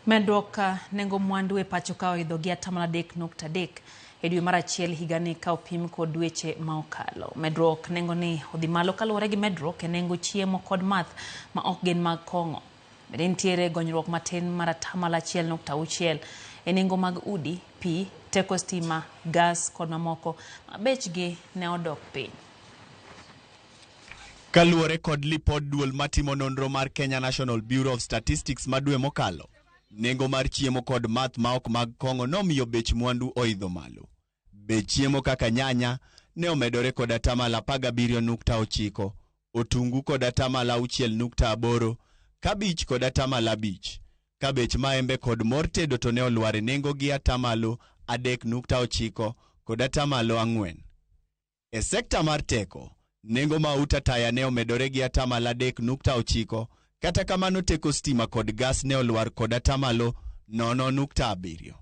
Medruok nengo mwandu e pacho ka oidho gi 3.3 e dwe mar achiel higani ka opim kod dweche ma okalo. Medruok nengo ni odhi malo kaluwore gi medruok e nengo chiemo kod math ma ok gin mag kong'o. Bende nitiere gonyruok matin mar 1.6 e nengo mag udi, pi, teko stima, gas kod mamoko ma bechgi ne odok piny. Kaluwore kod lipod duol matimo nonro mar Kenya National Bureau of Statistics madwe mokalo, nengo mar chiemo kod math ma ok mag kong'o nomiyo bech mwandu oidho malo. Bech chiemo kaka nyanya ne omedore kod 17.9, otungu kod 6.8, kabich kod 5, ka bech maembe kod mor tedo to ne olwar nengo gi 3.9 kod 4. E sekta mar teko, nengo mauta taya ne omedore gi 3.9, kata kamano teko stima kod gas ne olwar kod 0.7.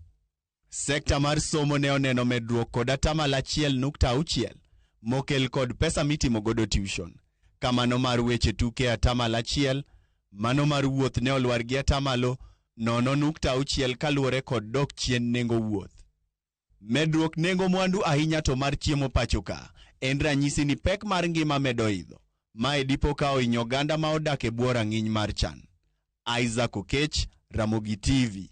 Sekta mar somo ne oneno medruok kod 1.6 mokel kod pesa mitimo godo tuition. Kamano mar weche tuke 1, mano mar wuoth ne olwar gi 0.6 kaluwore kod dok chien nengo wuoth. Medruok nengo mwandu ahinya to mar chiemo pacho ka en ranyisi ni pek mar ngima medo idho. Mae dipo ka ohinyo oganda ma odak e bwo rang'iny mar chan. Isaac Okech, Ramogi TV.